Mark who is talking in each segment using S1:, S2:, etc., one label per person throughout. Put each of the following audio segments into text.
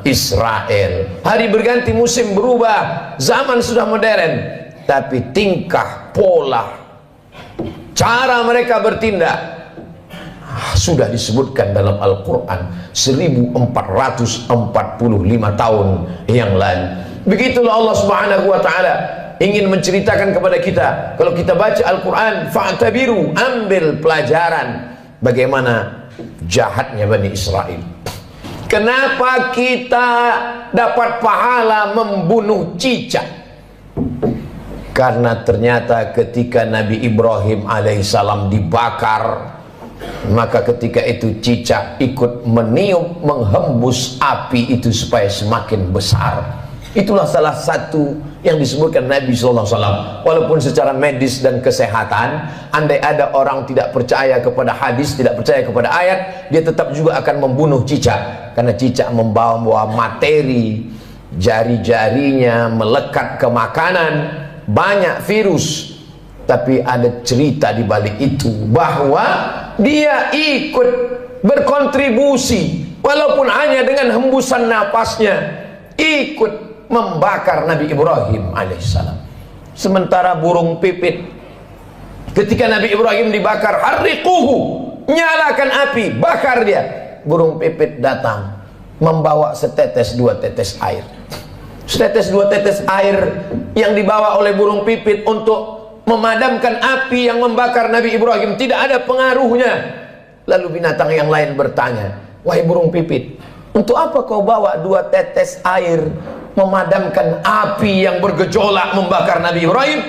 S1: Israel. Hari berganti, musim berubah, zaman sudah modern, tapi tingkah, pola, cara mereka bertindak sudah disebutkan dalam Al-Quran 1445 tahun yang lalu. Begitulah Allah Subhanahu wa ta'ala ingin menceritakan kepada kita. Kalau kita baca Al-Quran, fa'tabiru, ambil pelajaran bagaimana jahatnya Bani Israel. Kenapa kita dapat pahala membunuh cicak? Karena ternyata ketika Nabi Ibrahim alaihissalam dibakar, maka ketika itu cicak ikut meniup, menghembus api itu supaya semakin besar. Itulah salah satu yang disebutkan Nabi SAW. Walaupun secara medis dan kesehatan, andai ada orang tidak percaya kepada hadis, tidak percaya kepada ayat, dia tetap juga akan membunuh cicak. Karena cicak membawa materi, jari-jarinya melekat ke makanan, banyak virus. Tapi ada cerita di balik itu, bahwa dia ikut berkontribusi, walaupun hanya dengan hembusan napasnya, ikut membakar Nabi Ibrahim alaihissalam. Sementara burung pipit, ketika Nabi Ibrahim dibakar, harriquhu, nyalakan api, bakar dia. Burung pipit datang membawa setetes dua tetes air. Setetes dua tetes air yang dibawa oleh burung pipit untuk memadamkan api yang membakar Nabi Ibrahim tidak ada pengaruhnya. Lalu binatang yang lain bertanya, wahai burung pipit, untuk apa kau bawa dua tetes air memadamkan api yang bergejolak membakar Nabi Ibrahim?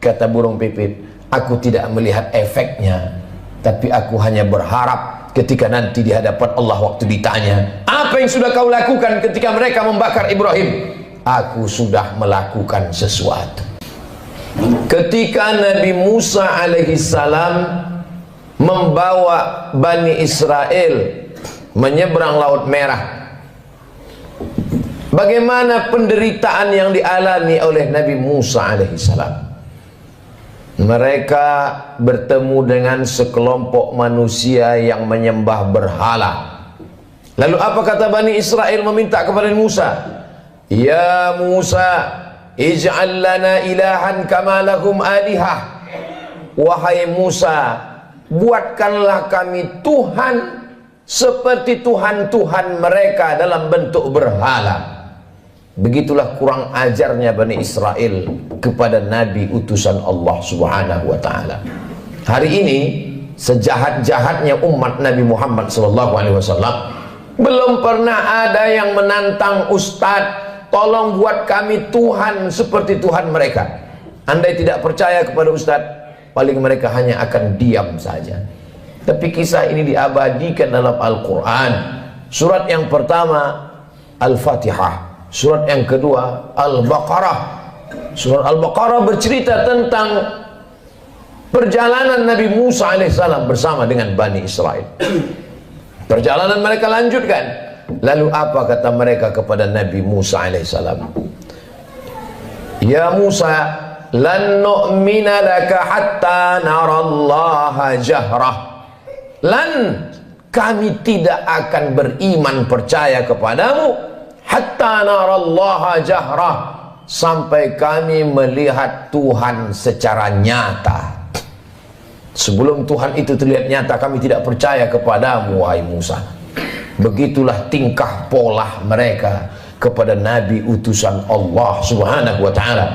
S1: Kata burung pipit, aku tidak melihat efeknya, tapi aku hanya berharap ketika nanti di hadapan Allah waktu ditanya, apa yang sudah kau lakukan ketika mereka membakar Ibrahim? Aku sudah melakukan sesuatu. Ketika Nabi Musa alaihissalam membawa Bani Israel menyeberang Laut Merah, bagaimana penderitaan yang dialami oleh Nabi Musa alaihissalam? Mereka bertemu dengan sekelompok manusia yang menyembah berhala. Lalu apa kata Bani Israel meminta kepada Musa? Ya Musa, ij'al lana ilahan kama lahum alihah. Wahai Musa, buatkanlah kami Tuhan seperti Tuhan-Tuhan mereka dalam bentuk berhala. Begitulah kurang ajarnya Bani Israel kepada Nabi utusan Allah Subhanahu wa ta'ala. Hari ini sejahat-jahatnya umat Nabi Muhammad SAW, belum pernah ada yang menantang Ustadz, tolong buat kami Tuhan seperti Tuhan mereka. Andai tidak percaya kepada Ustadz, paling mereka hanya akan diam saja. Tapi kisah ini diabadikan dalam Al-Quran. Surat yang pertama Al-Fatihah, surat yang kedua Al-Baqarah. Surat Al-Baqarah bercerita tentang perjalanan Nabi Musa alaihissalam bersama dengan Bani Israel. Perjalanan mereka lanjutkan. Lalu apa kata mereka kepada Nabi Musa alaihissalam? Ya Musa, lan nu'mina laka hatta narallaha jahrah. Lan, kami tidak akan beriman percaya kepadamu hatta narallaha jahrah, sampai kami melihat Tuhan secara nyata. Sebelum Tuhan itu terlihat nyata, kami tidak percaya kepadamu wahai Musa. Begitulah tingkah pola mereka kepada Nabi utusan Allah Subhanahu wa ta'ala.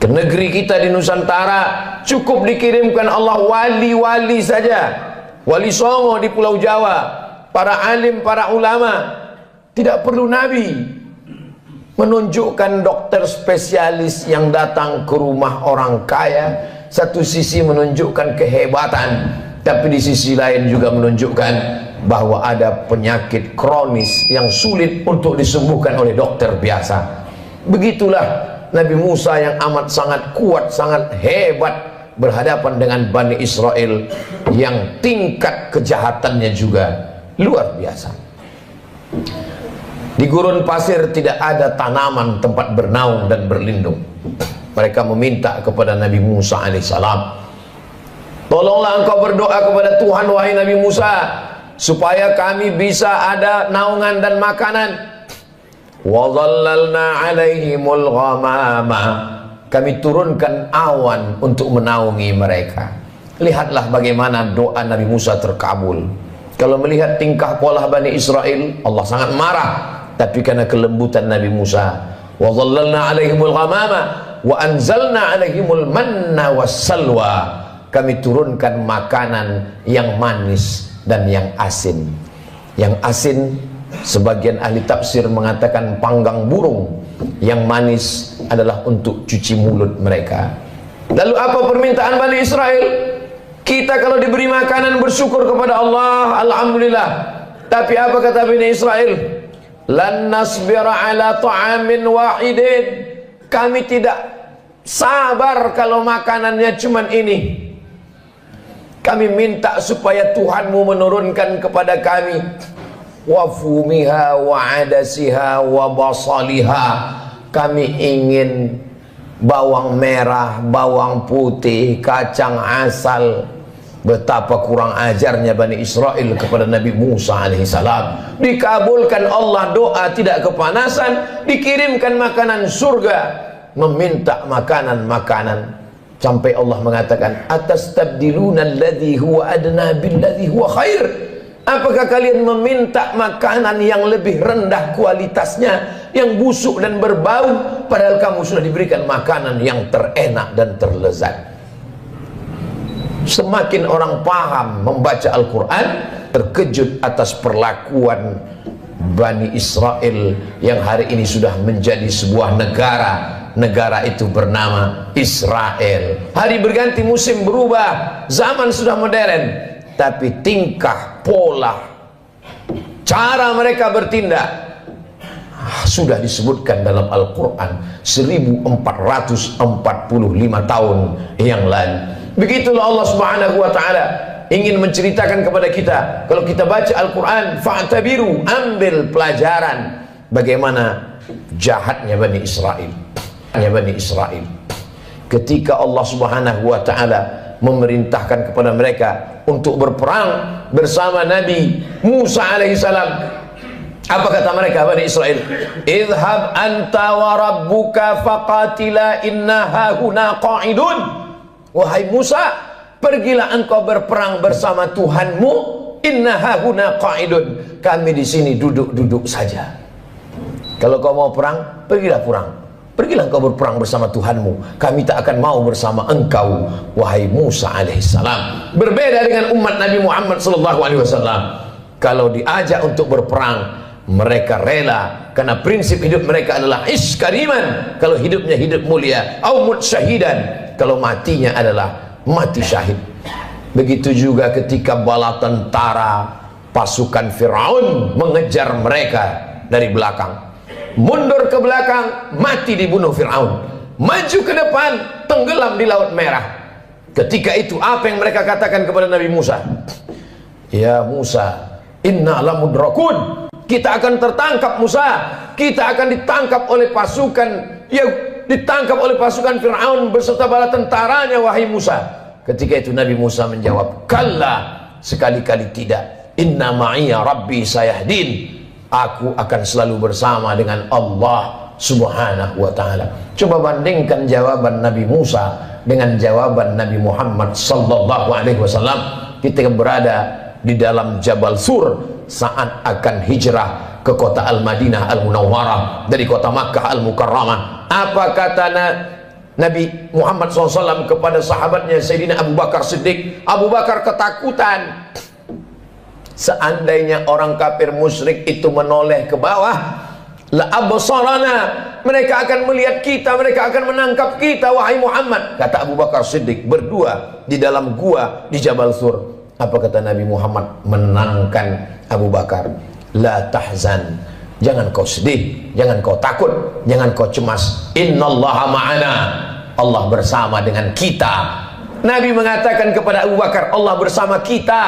S1: Ke negeri kita di Nusantara cukup dikirimkan Allah wali-wali saja. Wali Songo di Pulau Jawa, para alim, para ulama. Tidak perlu Nabi. Menunjukkan dokter spesialis yang datang ke rumah orang kaya, satu sisi menunjukkan kehebatan, tapi di sisi lain juga menunjukkan bahwa ada penyakit kronis yang sulit untuk disembuhkan oleh dokter biasa. Begitulah Nabi Musa yang amat sangat kuat, sangat hebat berhadapan dengan Bani Israel yang tingkat kejahatannya juga luar biasa. Di gurun pasir tidak ada tanaman tempat bernaung dan berlindung. Mereka meminta kepada Nabi Musa alaihissalam, tolonglah engkau berdoa kepada Tuhan wahai Nabi Musa, supaya kami bisa ada naungan dan makanan. Wa dhallalna 'alaihimul ghamama, kami turunkan awan untuk menaungi mereka. Lihatlah bagaimana doa Nabi Musa terkabul. Kalau melihat tingkah pola Bani Israel, Allah sangat marah. Tapi karena kelembutan Nabi Musa, wa dhallalna 'alaihimul ghamama wa anzalna 'alaihimul manna wassalwa, kami turunkan makanan yang manis dan yang asin. Yang asin, sebagian ahli tafsir mengatakan panggang burung. Yang manis adalah untuk cuci mulut mereka. Lalu apa permintaan Bani Israel? Kita kalau diberi makanan bersyukur kepada Allah, alhamdulillah. Tapi apa kata Bani Israel? Lan nasbira ala ta'amin wahidin, kami tidak sabar kalau makanannya cuman ini. Kami minta supaya Tuhanmu menurunkan kepada kami wa fumiha wa adasiha wa basaliha, kami ingin bawang merah, bawang putih, kacang asal. Betapa kurang ajarnya Bani Israel kepada Nabi Musa alaihissalam. Dikabulkan Allah doa, tidak kepanasan, dikirimkan makanan surga, meminta makanan-makanan. Sampai Allah mengatakan, atastabdiluna alladhi huwa adna billadhi huwa khair, apakah kalian meminta makanan yang lebih rendah kualitasnya, yang busuk dan berbau, padahal kamu sudah diberikan makanan yang terenak dan terlezat. Semakin orang paham membaca Al-Quran, terkejut atas perlakuan Bani Israel yang hari ini sudah menjadi sebuah negara. Negara itu bernama Israel. Hari berganti, musim berubah, zaman sudah modern, tapi tingkah, pola, cara mereka bertindak sudah disebutkan dalam Al-Quran 1445 tahun yang lalu. Begitulah Allah Subhanahu wa ta'ala ingin menceritakan kepada kita. Kalau kita baca Al-Quran, fa'tabiru, ambil pelajaran bagaimana jahatnya Bani Israel. Bani Israel, ketika Allah Subhanahu wa ta'ala memerintahkan kepada mereka untuk berperang bersama Nabi Musa alaihissalam, apa kata mereka Bani Israel? Idhab anta wa rabbuka faqatila inna hahuna qa'idun. Wahai Musa, pergilah engkau berperang bersama Tuhanmu, inna hahuna qa'idun, kami di sini duduk-duduk saja. Kalau kau mau perang, pergilah perang. Pergilah engkau berperang bersama Tuhanmu, kami tak akan mau bersama engkau, wahai Musa alaihissalam. Berbeda dengan umat Nabi Muhammad sallallahu alaihi wasallam. Kalau diajak untuk berperang, mereka rela, karena prinsip hidup mereka adalah ish kariman, kalau hidupnya hidup mulia, au mut syahidan, kalau matinya adalah mati syahid. Begitu juga ketika bala tentara pasukan Firaun mengejar mereka dari belakang, mundur ke belakang, mati dibunuh Firaun. Maju ke depan, tenggelam di Laut Merah. Ketika itu apa yang mereka katakan kepada Nabi Musa? Ya Musa, inna lamudrakun, kita akan tertangkap Musa, kita akan ditangkap oleh pasukan, ya ditangkap oleh pasukan Fir'aun beserta bala tentaranya, wahai Musa. Ketika itu Nabi Musa menjawab, kalla, sekali-kali tidak, inna ma'iya rabbi sayahdin, aku akan selalu bersama dengan Allah Subhanahu wa ta'ala. Coba bandingkan jawaban Nabi Musa dengan jawaban Nabi Muhammad sallallahu alaihi wasallam ketika berada di dalam Jabal Sur saat akan hijrah ke kota Al-Madinah Al-Munawwarah dari kota Makkah Al-Mukarramah. Apa kata Nabi Muhammad SAW kepada sahabatnya Sayyidina Abu Bakar Siddiq? Abu Bakar ketakutan. Seandainya orang kafir musyrik itu menoleh ke bawah, la absarana, mereka akan melihat kita, mereka akan menangkap kita, wahai Muhammad. Kata Abu Bakar Siddiq berdua di dalam gua di Jabal Sur. Apa kata Nabi Muhammad menenangkan Abu Bakar? La tahzan, jangan kau sedih, jangan kau takut, jangan kau cemas. Innallaha ma'ana, Allah bersama dengan kita. Nabi mengatakan kepada Abu Bakar, Allah bersama kita.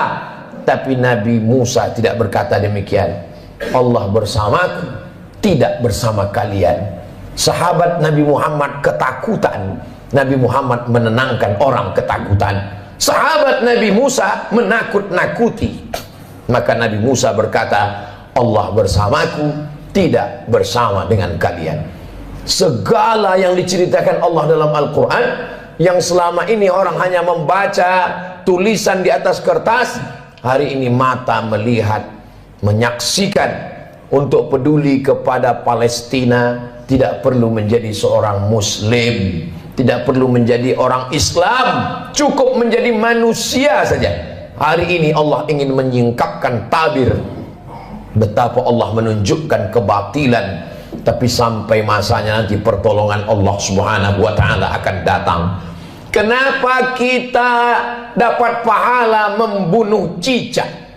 S1: Tapi Nabi Musa tidak berkata demikian. Allah bersamaku, tidak bersama kalian. Sahabat Nabi Muhammad ketakutan, Nabi Muhammad menenangkan orang ketakutan. Sahabat Nabi Musa menakut-nakuti. Maka Nabi Musa berkata, Allah bersamaku, tidak bersama dengan kalian. Segala yang diceritakan Allah dalam Al-Quran, yang selama ini orang hanya membaca tulisan di atas kertas, hari ini mata melihat, menyaksikan. Untuk peduli kepada Palestina tidak perlu menjadi seorang Muslim, tidak perlu menjadi orang Islam, cukup menjadi manusia saja. Hari ini Allah ingin menyingkapkan tabir betapa Allah menunjukkan kebatilan, tapi sampai masanya nanti pertolongan Allah Subhanahu wa taala akan datang. Kenapa kita dapat pahala membunuh cicak?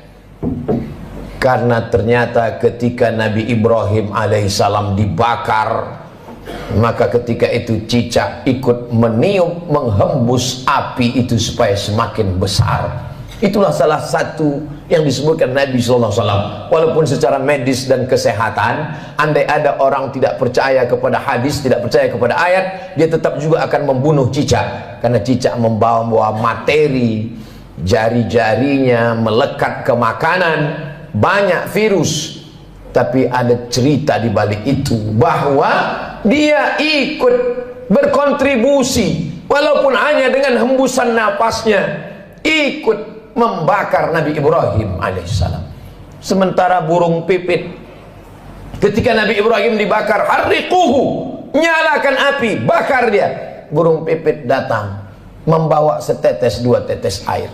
S1: Karena ternyata ketika Nabi Ibrahim alaihissalam dibakar, maka ketika itu cicak ikut meniup, menghembus api itu supaya semakin besar. Itulah salah satu yang disebutkan Nabi SAW. Walaupun secara medis dan kesehatan, andai ada orang tidak percaya kepada hadis, tidak percaya kepada ayat, dia tetap juga akan membunuh cicak. Karena cicak membawa materi, jari-jarinya melekat ke makanan, banyak virus. Tapi ada cerita di balik itu, bahwa dia ikut berkontribusi walaupun hanya dengan hembusan napasnya, ikut membakar Nabi Ibrahim alaihissalam. Sementara burung pipit, ketika Nabi Ibrahim dibakar, harriquhu, nyalakan api, bakar dia. Burung pipit datang membawa setetes dua tetes air.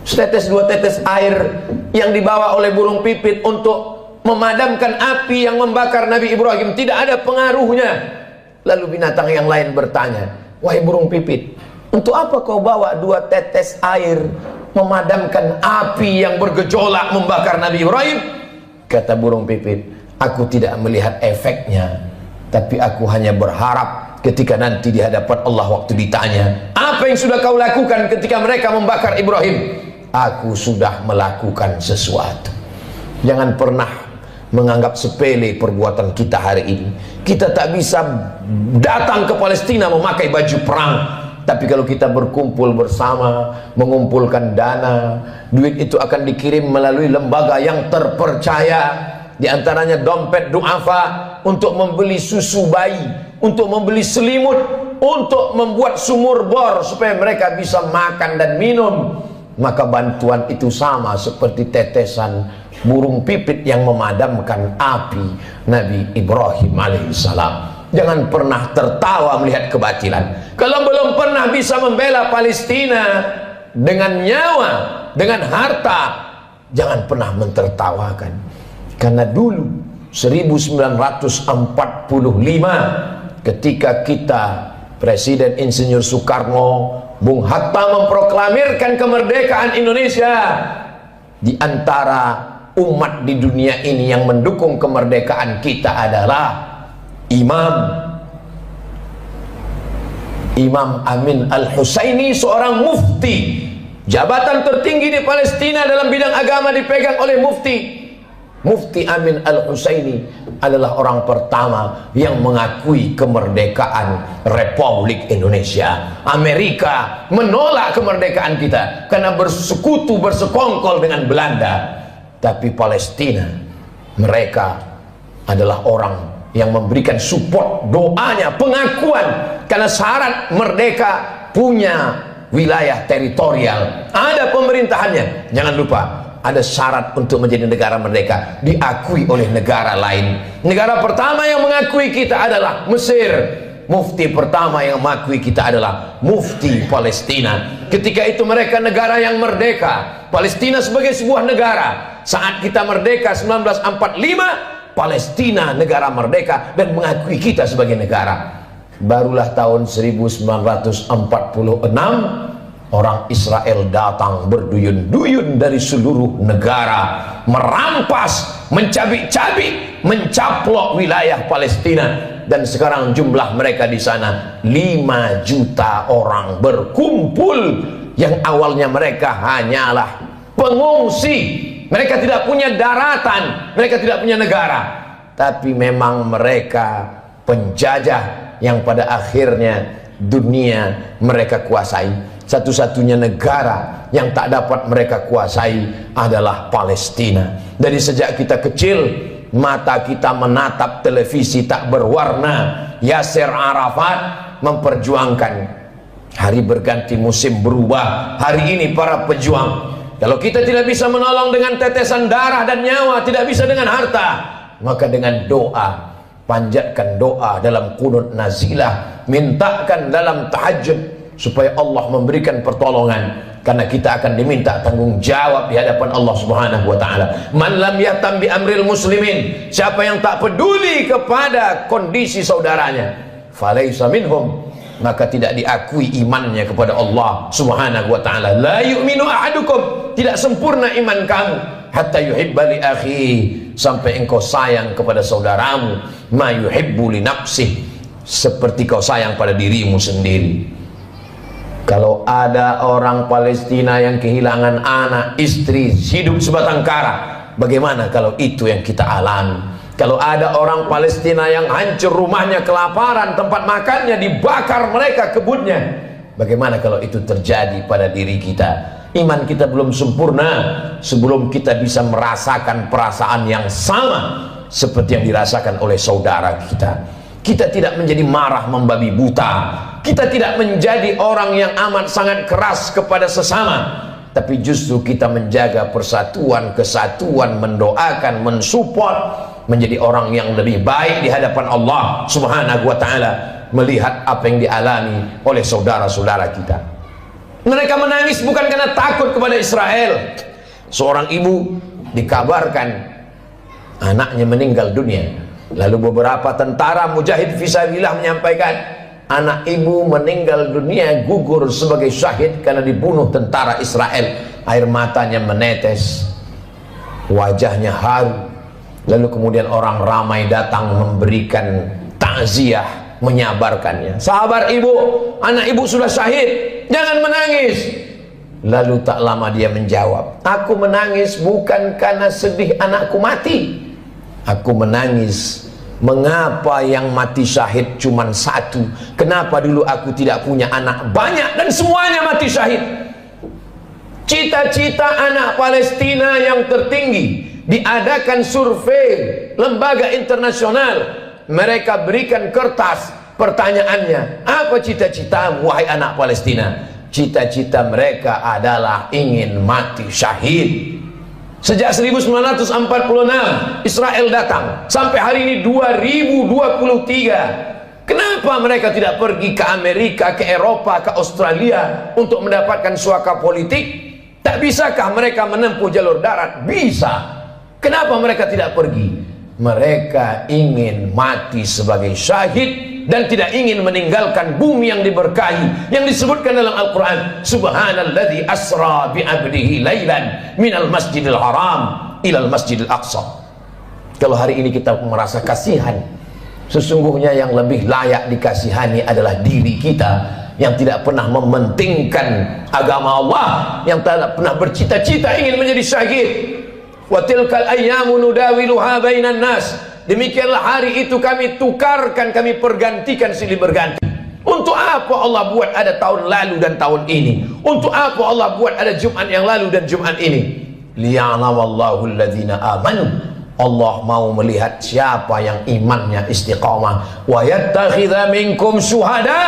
S1: Setetes dua tetes air yang dibawa oleh burung pipit untuk memadamkan api yang membakar Nabi Ibrahim tidak ada pengaruhnya. Lalu binatang yang lain bertanya, wahai burung pipit, untuk apa kau bawa dua tetes air memadamkan api yang bergejolak membakar Nabi Ibrahim? Kata burung pipit, aku tidak melihat efeknya, tapi aku hanya berharap ketika nanti di hadapan Allah waktu ditanya, apa yang sudah kau lakukan ketika mereka membakar Ibrahim? Aku sudah melakukan sesuatu. Jangan pernah menganggap sepele perbuatan kita hari ini. Kita tak bisa datang ke Palestina memakai baju perang, tapi kalau kita berkumpul bersama, mengumpulkan dana, duit itu akan dikirim melalui lembaga yang terpercaya, di antaranya dompet duafa, untuk membeli susu bayi, untuk membeli selimut, untuk membuat sumur bor supaya mereka bisa makan dan minum. Maka bantuan itu sama seperti tetesan burung pipit yang memadamkan api Nabi Ibrahim alaihissalam. Jangan pernah tertawa melihat kebatilan. Kalau belum pernah bisa membela Palestina dengan nyawa, dengan harta, jangan pernah mentertawakan. Karena dulu 1945 ketika kita Presiden Insinyur Soekarno, Bung Hatta memproklamirkan kemerdekaan Indonesia, di antara umat di dunia ini yang mendukung kemerdekaan kita adalah Imam Amin Al-Husaini, seorang mufti. Jabatan tertinggi di Palestina dalam bidang agama dipegang oleh mufti. Mufti Amin Al-Husaini adalah orang pertama yang mengakui kemerdekaan Republik Indonesia. Amerika menolak kemerdekaan kita karena bersekutu, bersekongkol dengan Belanda. Tapi Palestina, mereka adalah orang yang memberikan support, doanya, pengakuan. Karena syarat merdeka punya wilayah teritorial, ada pemerintahannya. Jangan lupa, ada syarat untuk menjadi negara merdeka, diakui oleh negara lain. Negara pertama yang mengakui kita adalah Mesir. Mufti pertama yang mengakui kita adalah Mufti Palestina. Ketika itu mereka negara yang merdeka, Palestina sebagai sebuah negara. Saat kita merdeka 1945, Palestina negara merdeka dan mengakui kita sebagai negara. Barulah tahun 1946 orang Israel datang berduyun-duyun dari seluruh negara, merampas, mencabik-cabik, mencaplok wilayah Palestina. Dan sekarang jumlah mereka di sana 5 juta orang berkumpul. Yang awalnya mereka hanyalah pengungsi, mereka tidak punya daratan, mereka tidak punya negara, tapi memang mereka penjajah yang pada akhirnya dunia mereka kuasai. Satu-satunya negara yang tak dapat mereka kuasai adalah Palestina. Dari sejak kita kecil, mata kita menatap televisi tak berwarna. Yasir Arafat memperjuangkan hari berganti musim berubah. Hari ini para pejuang, kalau kita tidak bisa menolong dengan tetesan darah dan nyawa, tidak bisa dengan harta, maka dengan doa, panjatkan doa dalam qunut nazilah, mintakan dalam tahajud supaya Allah memberikan pertolongan. Karena kita akan diminta tanggung jawab di hadapan Allah Subhanahu wa taala. Man lam yatam bi amril muslimin, siapa yang tak peduli kepada kondisi saudaranya, falaisa minhum, maka tidak diakui imannya kepada Allah Subhanahu wa taala. La yu'minu ahadukum, tidak sempurna iman kamu, hatta yuhibba li akhi, sampai engkau sayang kepada saudaramu, ma yuhibbu li nafsih, seperti kau sayang pada dirimu sendiri. Kalau ada orang Palestina yang kehilangan anak, istri, hidup sebatang kara, bagaimana kalau itu yang kita alami? Kalau ada orang Palestina yang hancur rumahnya kelaparan, tempat makannya dibakar mereka kebunnya, bagaimana kalau itu terjadi pada diri kita? Iman kita belum sempurna sebelum kita bisa merasakan perasaan yang sama seperti yang dirasakan oleh saudara kita. Kita tidak menjadi marah membabi buta, kita tidak menjadi orang yang amat sangat keras kepada sesama, tapi justru kita menjaga persatuan, kesatuan, mendoakan, mensupport, menjadi orang yang lebih baik di hadapan Allah Subhanahu wa taala, melihat apa yang dialami oleh saudara-saudara kita. Mereka menangis bukan karena takut kepada Israel. Seorang ibu dikabarkan anaknya meninggal dunia. Lalu beberapa tentara mujahid fisabilillah menyampaikan, anak ibu meninggal dunia, gugur sebagai syahid karena dibunuh tentara Israel. Air matanya menetes, wajahnya haru. Lalu kemudian orang ramai datang memberikan takziah, menyabarkannya. Sabar ibu, anak ibu sudah syahid, jangan menangis. Lalu tak lama dia menjawab, aku menangis bukan karena sedih anakku mati, aku menangis, mengapa yang mati syahid cuma satu? Kenapa dulu aku tidak punya anak banyak dan semuanya mati syahid? Cita-cita anak Palestina yang tertinggi, diadakan survei lembaga internasional, mereka berikan kertas, pertanyaannya, apa cita-citamu wahai anak Palestina? Cita-cita mereka adalah ingin mati syahid. Sejak 1946 Israel datang sampai hari ini 2023. Kenapa mereka tidak pergi ke Amerika, ke Eropa, ke Australia untuk mendapatkan suaka politik? Tak bisakah mereka menempuh jalur darat? Bisa. Kenapa mereka tidak pergi? Mereka ingin mati sebagai syahid dan tidak ingin meninggalkan bumi yang diberkahi, yang disebutkan dalam Al-Quran, subhanalladzi asra bi'abdihi laylan minal masjidil haram ilal masjidil aqsa. Kalau hari ini kita merasa kasihan, sesungguhnya yang lebih layak dikasihani adalah diri kita yang tidak pernah mementingkan agama Allah, yang tidak pernah bercita-cita ingin menjadi syahid. Wa tilkal ayyamu nudawiluha bainan nas, demikianlah hari itu kami tukarkan, kami pergantikan silih berganti. Untuk apa Allah buat ada tahun lalu dan tahun ini? Untuk apa Allah buat ada Jumat yang lalu dan Jumat ini? Liya'lamallahu alladhina amanu, Allah mau melihat siapa yang imannya istiqamah. Wa yattakhidha minkum syuhada,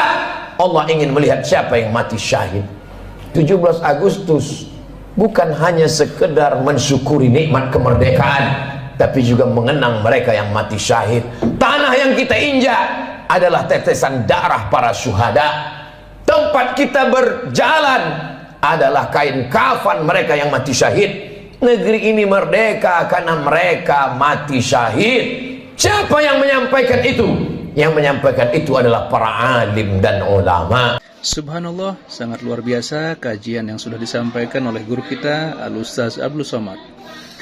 S1: Allah ingin melihat siapa yang mati syahid. 17 Agustus bukan hanya sekedar mensyukuri nikmat kemerdekaan, tapi juga mengenang mereka yang mati syahid. Tanah yang kita injak adalah tetesan darah para syuhada. Tempat kita berjalan adalah kain kafan mereka yang mati syahid. Negeri ini merdeka karena mereka mati syahid. Siapa yang menyampaikan itu? Yang menyampaikan itu adalah para alim dan ulama.
S2: Subhanallah, sangat luar biasa kajian yang sudah disampaikan oleh guru kita Al-Ustaz Abdul Somad.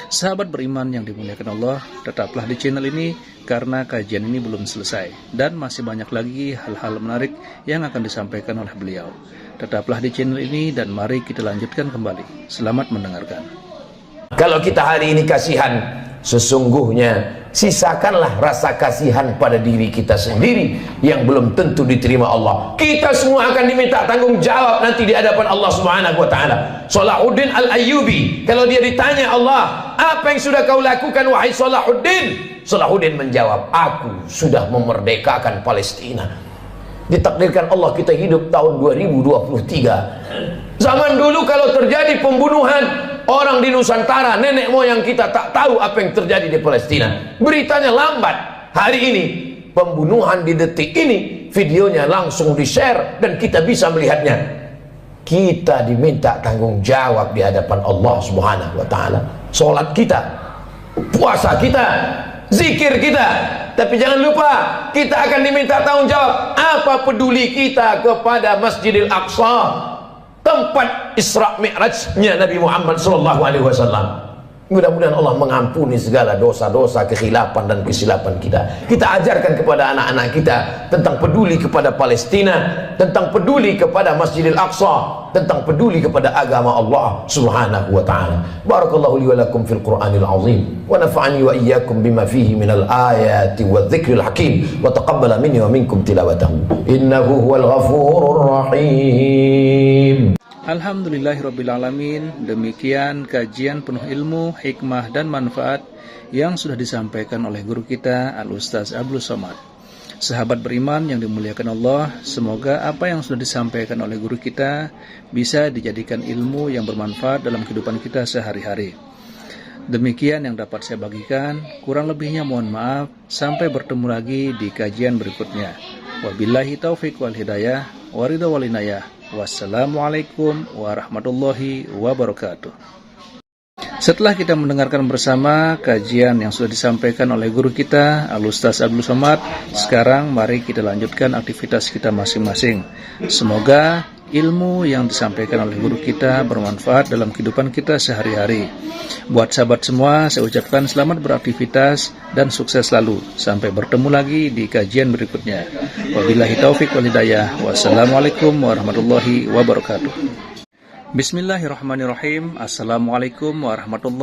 S2: Sahabat beriman yang dimuliakan Allah, tetaplah di channel ini karena kajian ini belum selesai dan masih banyak lagi hal-hal menarik yang akan disampaikan oleh beliau. Tetaplah di channel ini dan mari kita lanjutkan kembali. Selamat mendengarkan.
S1: Kalau kita hari ini kasihan, sesungguhnya sisakanlah rasa kasihan pada diri kita sendiri yang belum tentu diterima Allah. Kita semua akan diminta tanggung jawab nanti di hadapan Allah Subhanahu wa taala. Salahuddin Al-Ayyubi, kalau dia ditanya Allah, apa yang sudah kau lakukan wahai Salahuddin? Salahuddin menjawab, aku sudah memerdekakan Palestina. Ditakdirkan Allah kita hidup tahun 2023. Zaman dulu kalau terjadi pembunuhan orang di Nusantara, nenek moyang kita tak tahu apa yang terjadi di Palestina. Beritanya lambat. Hari ini pembunuhan di detik ini, videonya langsung di-share dan kita bisa melihatnya. Kita diminta tanggung jawab di hadapan Allah Subhanahu wa taala. Salat kita, puasa kita, zikir kita, tapi jangan lupa kita akan diminta tanggung jawab. Apa peduli kita kepada Masjidil Aqsa, tempat Isra Mi'rajnya Nabi Muhammad SAW. Mudah-mudahan Allah mengampuni segala dosa-dosa, kekhilafan dan kesilapan kita. Kita ajarkan kepada anak-anak kita tentang peduli kepada Palestina, tentang peduli kepada Masjidil Aqsa, tentang peduli kepada agama Allah Subhanahu wa taala. Barakallahu li wa lakum fil Qur'anil azim wa nafa'ani wa iyyakum bima fihi minal ayati wadh-dhikril hakim wa taqabbala minni wa minkum tilawatahu innahu huwal ghafurur rahim.
S2: Alhamdulillahirrabbilalamin. Demikian kajian penuh ilmu, hikmah dan manfaat yang sudah disampaikan oleh guru kita Al-Ustaz Abdul Somad. Sahabat beriman yang dimuliakan Allah, semoga apa yang sudah disampaikan oleh guru kita bisa dijadikan ilmu yang bermanfaat dalam kehidupan kita sehari-hari. Demikian yang dapat saya bagikan, kurang lebihnya mohon maaf. Sampai bertemu lagi di kajian berikutnya. Wabillahi taufiq wal hidayah, waridha wal inayah. Wassalamualaikum warahmatullahi wabarakatuh. Setelah kita mendengarkan bersama kajian yang sudah disampaikan oleh guru kita Al-Ustaz Abdul Somad, sekarang mari kita lanjutkan aktivitas kita masing-masing. Semoga ilmu yang disampaikan oleh guru kita bermanfaat dalam kehidupan kita sehari-hari. Buat sahabat semua, saya ucapkan selamat beraktivitas dan sukses selalu. Sampai bertemu lagi di kajian berikutnya. Wabillahi taufiq wal hidayah. Wassalamualaikum warahmatullahi wabarakatuh. Bismillahirrahmanirrahim. Assalamualaikum warahmatullahi wabarakatuh.